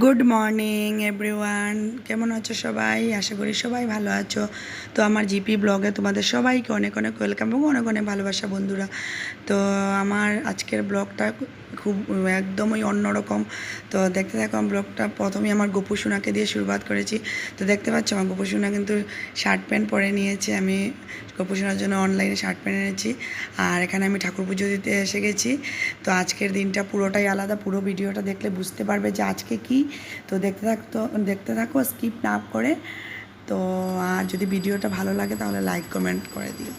Good morning everyone, কেমন আছো সবাই? আশা করি সবাই ভালো আছো। তো আমার জিপি ব্লগে তোমাদের সবাইকে অনেক অনেক ওয়েলকাম এবং অনেক অনেক ভালোবাসা বন্ধুরা। তো আমার আজকের ব্লগটা খুব একদমই অন্যরকম। তো দেখতে থাকো আমার ব্লগটা। প্রথমে আমার গোপু সোনাকে দিয়ে শুরুয়াত করেছি। তো দেখতে পাচ্ছ আমার গোপু সোনা কিন্তু শার্ট প্যান্ট পরে নিয়েছে। আমি গোপু সোনার জন্য অনলাইনে শার্ট প্যান্ট এনেছি। আর এখানে আমি ঠাকুর পুজো দিতে এসে গেছি। তো আজকের দিনটা পুরোটাই আলাদা। পুরো ভিডিওটা দেখলে বুঝতে পারবে যে আজকে কি। তো দেখতে থাকো স্কিপ না করে। তো আর যদি ভিডিওটা ভালো লাগে তাহলে লাইক কমেন্ট করে দিও।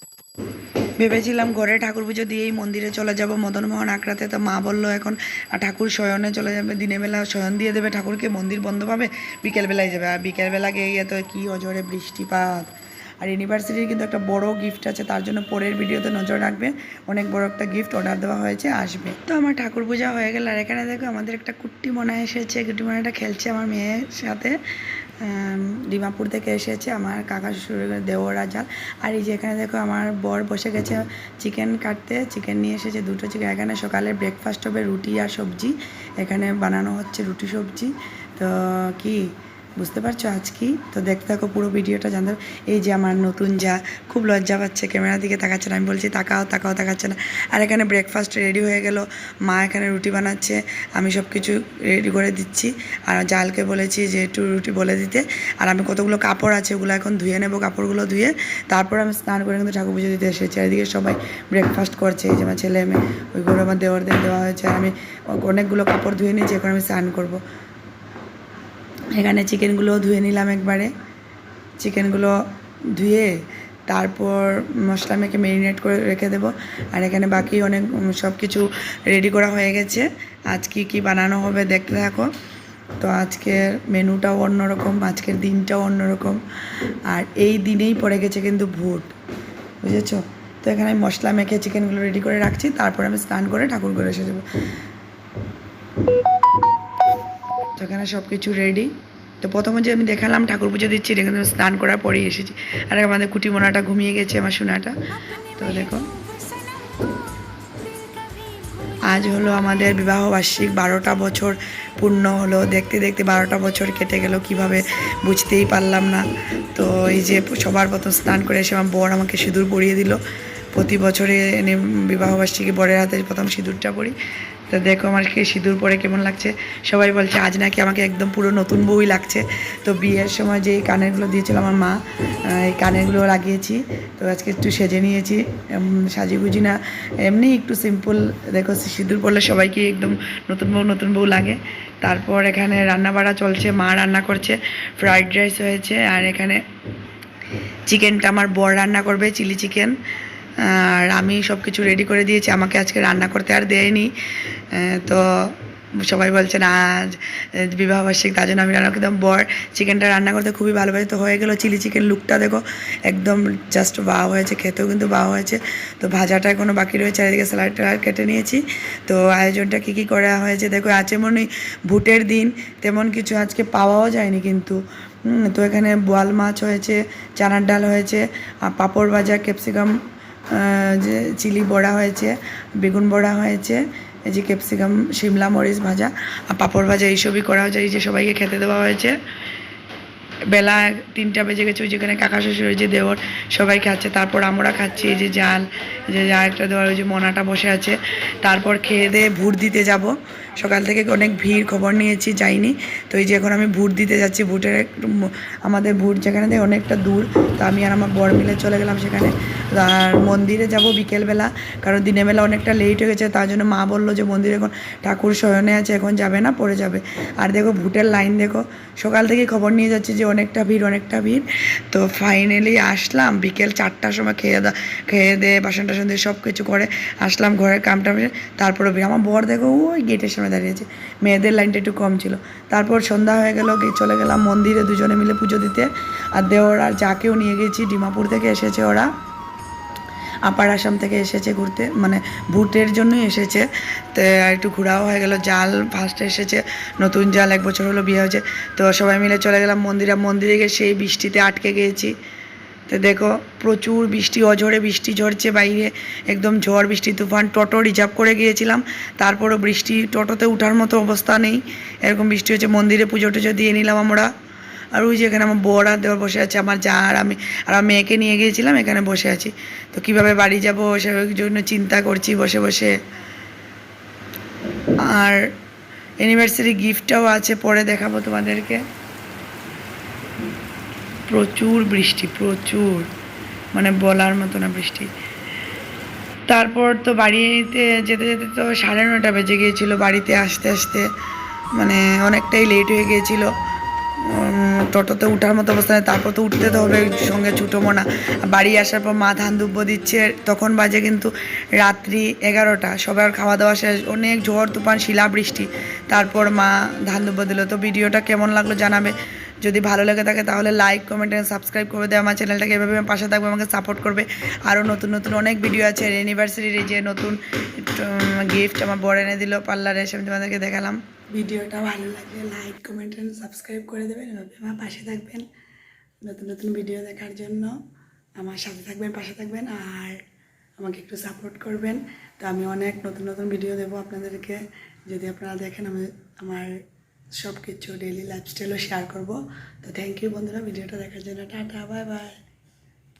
ভেবেছিলাম ঘরে ঠাকুর পুজো দিয়েই মন্দিরে চলে যাব মদনমোহন আঁকড়াতে। তো মা বললো এখন ঠাকুর শয়নে চলে যাবে, দিনের বেলা শয়ন দিয়ে দেবে ঠাকুরকে, মন্দির বন্ধ পাবে, বিকেলবেলায় যাবে। আর বিকেলবেলা গিয়ে তো কী অজরে বৃষ্টিপাত। আর ইউনিভার্সিটির কিন্তু একটা বড় গিফট আছে, তার জন্য পরের ভিডিওতে নজর রাখবে। অনেক বড় একটা গিফট অর্ডার দেওয়া হয়েছে, আসবে। তো আমার ঠাকুর পূজা হয়ে গেল। আর এখানে দেখো আমাদের একটা কুট্টি মনে এসেছে। কুট্টি মনাটা খেলছে আমার মেয়ের সাথে। ডিমাপুর থেকে এসেছে আমার কাকা শ্বশুরের দেওর আজাল। আর এই যে এখানে দেখো আমার বর বসে গেছে চিকেন কাটতে। চিকেন নিয়ে এসেছে দুটো চিকেন। এখানে সকালে ব্রেকফাস্ট হবে রুটি আর সবজি। এখানে বানানো হচ্ছে রুটি সবজি। তো কি বুঝতে পারছো আজ কি? তো দেখতে থাকো পুরো ভিডিওটা জানতে। এই যে আমার নতুন যা খুব লজ্জা পাচ্ছে, ক্যামেরার দিকে তাকাচ্ছে না। আমি বলছি তাকাও তাকাও, তাকাচ্ছে না। আর এখানে ব্রেকফাস্ট রেডি হয়ে গেল। মা এখানে রুটি বানাচ্ছে, আমি সব কিছু রেডি করে দিচ্ছি। আর জালকে বলেছি যে একটু রুটি বলে দিতে। আর আমি কতগুলো কাপড় আছে ওগুলো এখন ধুয়ে নেবো। কাপড়গুলো ধুয়ে তারপর আমি স্নান করে কিন্তু ঠাকুর পুজো দিতে এসেছি। আর এদিকে সবাই ব্রেকফাস্ট করছে। এই যে আমার ছেলে মেয়ে, ওইগুলো আমার দেওয়ারদের দেওয়া হয়েছে। আর আমি অনেকগুলো কাপড় ধুয়ে নিয়েছি, এখন আমি স্নান করবো। এখানে চিকেনগুলো ধুয়ে নিলাম একবারে। চিকেনগুলো ধুয়ে তারপর মশলা মেখে ম্যারিনেট করে রেখে দেবো। আর এখানে বাকি অনেক সব কিছু রেডি করা হয়ে গেছে। আজ কী বানানো হবে দেখতে থাকো। তো আজকের মেনুটাও অন্যরকম, আজকের দিনটাও অন্যরকম। আর এই দিনেই পড়ে গেছে কিন্তু ভোট, বুঝেছো? তো এখানে আমি মশলা মেখে চিকেনগুলো রেডি করে রাখছি, তারপর আমি স্নান করে ঠাকুর ঘরে এসে যাবো। তো এখানে সব কিছু রেডি। তো প্রথমে যে আমি দেখালাম ঠাকুর পুজো দিচ্ছি, এটা কিন্তু স্নান করার পরেই এসেছি। আর আমাদের কুটি মোনাটা ঘুমিয়ে গেছে, আমার সোনাটা। তো দেখো আজ হলো আমাদের বিবাহবার্ষিক, 12টা বছর পূর্ণ হলো। দেখতে দেখতে 12টা বছর কেটে গেল কীভাবে বুঝতেই পারলাম না। তো এই যে সবার প্রথম স্নান করে এসে আমার বর আমাকে সিঁদুর পরিয়ে দিল। প্রতি বছরে বিবাহবার্ষিকী বরের হাতে প্রথম সিঁদুরটা পরি। তো দেখো আমাকে সিঁদুর পরে কেমন লাগছে। সবাই বলছে আজ নাকি আমাকে একদম পুরো নতুন বউই লাগছে। তো বিয়ের সময় যে কানেরগুলো দিয়েছিল আমার মা, এই কানেরগুলো লাগিয়েছি। তো আজকে একটু সেজে নিয়েছি, সাজিগুজি না, এমনি একটু সিম্পল। দেখো সিঁদুর পরলে সবাইকে একদম নতুন বউ লাগে। তারপর এখানে রান্না বাড়া চলছে, মা রান্না করছে, ফ্রাইড রাইস হয়েছে। আর এখানে চিকেনটা আমার বর রান্না করবে, চিলি চিকেন। আর আমি সব কিছু রেডি করে দিয়েছি, আমাকে আজকে রান্না করতে আর দেয়নি। তো সবাই বলছে না আজ বিবাহবার্ষিক, তার জন্য আমি রান্না করতাম। বর চিকেনটা রান্না করতে খুবই ভালোবাসে। তো হয়ে গেল চিলি চিকেন। লুকটা দেখো একদম জাস্ট বাও হয়েছে, খেতেও কিন্তু বাও হয়েছে। তো ভাজাটা এখনও বাকি রয়েছে। চারিদিকে স্যালাড ট্যালাড কেটে নিয়েছি। তো আয়োজনটা কী করা হয়েছে দেখো। আছে মনে ভুটের দিন, তেমন কিছু আজকে পাওয়াও যায়নি কিন্তু। তো এখানে বোয়াল মাছ হয়েছে, চানার ডাল হয়েছে, আর পাঁপড় ভাজা, ক্যাপসিকাম যে চিলি বড়া হয়েছে, বেগুন বড়া হয়েছে, এই যে ক্যাপসিকাম শিমলা মরিচ ভাজা আর পাঁপড় ভাজা, এইসবই করা হয়েছে। এই যে সবাইকে খেতে দেওয়া হয়েছে। বেলা 3টা বেজে গেছে। ওই যেখানে কাকা শ্বশুর, যে দেওর, সবাই খাচ্ছে। তারপর আমরা খাচ্ছি। এই যে জাল, যে একটা দেওয়ার, ওই যে মোনাটা বসে আছে। তারপর খেয়ে দিয়ে ভোট দিতে যাব। সকাল থেকে অনেক ভিড়, খবর নিয়েছি, যাইনি। তো এই যে এখন আমি ভোট দিতে যাচ্ছি। ভোটের আমাদের ভোট যেখানে দেয় অনেকটা দূর। তো আমি আর আমার বর মিলে চলে গেলাম সেখানে। আর মন্দিরে যাব বিকেলবেলা, কারণ দিনের বেলা অনেকটা লেট হয়ে গেছে। তার জন্য মা বললো যে মন্দিরে এখন ঠাকুর শয়নে আছে, এখন যাবে না, পরে যাবে। আর দেখো ভোটের লাইন দেখো, সকাল থেকেই খবর নিয়ে যাচ্ছে যে অনেকটা ভিড়। তো ফাইনালি আসলাম বিকেল 4টার সময়। খেয়ে দিয়ে বাসন টাসন দিয়ে সব কিছু করে আসলাম, ঘরের কামটা। তারপরে আমার বর দেখো ওই গেটের সামনে দাঁড়িয়েছে। মেয়েদের লাইনটা একটু কম ছিল। তারপর সন্ধ্যা হয়ে গেল, চলে গেলাম মন্দিরে দুজনে মিলে পুজো দিতে। আর দেওর আর যাকেও নিয়ে গেছি, ডিমাপুর থেকে এসেছে ওরা, আপার আসাম থেকে এসেছে ঘুরতে, মানে ভোটের জন্যই এসেছে। তো একটু ঘোরাও হয়ে গেল। জাল ফার্স্টে এসেছে, নতুন জাল, 1 বছর হলো বিয়ে হয়েছে। তো সবাই মিলে চলে গেলাম মন্দিরে গিয়ে সেই বৃষ্টিতে আটকে গিয়েছি। তো দেখো প্রচুর বৃষ্টি, অঝড়ে বৃষ্টি ঝরছে বাইরে, একদম ঝড় বৃষ্টি তুফান। টোটো রিজার্ভ করে গিয়েছিলাম, তারপরও বৃষ্টি, টোটোতে ওঠার মতো অবস্থা নেই, এরকম বৃষ্টি হচ্ছে। মন্দিরে পুজো টুজো দিয়ে নিলাম আমরা। আর ওই যে এখানে আমার বর আর দেওয়ার বসে আছে, আমার যা আর আমি, আর আমার মেয়েকে নিয়ে গিয়েছিলাম, এখানে বসে আছি। তো কীভাবে বাড়ি যাবো সেই জন্য চিন্তা করছি বসে বসে। আর অ্যানিভার্সারি গিফটটাও আছে, পরে দেখাবো তোমাদেরকে। প্রচুর বৃষ্টি, প্রচুর, মানে বলার মতো না বৃষ্টি। তারপর তো বাড়িতে যেতে যেতে তো 9:30 বেজে গিয়েছিলো, বাড়িতে আসতে আসতে মানে অনেকটাই লেট হয়ে গিয়েছিলো। টোটোতে ওঠার মতো অবস্থা নেই, তারপর তো উঠতে তো হবে, সঙ্গে ছুটো মোনা। বাড়ি আসার পর মা ধান দুব্বো দিচ্ছে, তখন বাজে কিন্তু রাত্রি 11টা। সবার খাওয়া দাওয়া শেষ, অনেক ঝড় তুফান শিলা বৃষ্টি, তারপর মা ধান দুব্বো দিল। তো ভিডিওটা কেমন লাগলো জানাবে, যদি ভালো লেগে থাকে তাহলে লাইক কমেন্ট এন্ড সাবস্ক্রাইব করে দেয় আমার চ্যানেলটাকে, এভাবে পাশে থাকবে, আমাকে সাপোর্ট করবে। আরও নতুন নতুন অনেক ভিডিও আছে। অ্যানিভার্সারির যে নতুন গিফট আমার বর এনে দিল পার্লারে, সেটা তোমাদেরকে দেখালাম। ভিডিওটা ভালো লাগলে লাইক কমেন্ট এন্ড সাবস্ক্রাইব করে দেবেন, এভাবে আমার পাশে থাকবেন নতুন নতুন ভিডিও দেখার জন্য। আমার সাথে থাকবেন, পাশে থাকবেন, আর আমাকে একটু সাপোর্ট করবেন। তো আমি অনেক নতুন নতুন ভিডিও দেবো আপনাদেরকে, যদি আপনারা দেখেন। আমি আমার সব কিছু ডেইলি লাইফস্টাইলও শেয়ার করব। তো থ্যাংক ইউ বন্ধুরা ভিডিওটা দেখার জন্য। Tata, bye bye.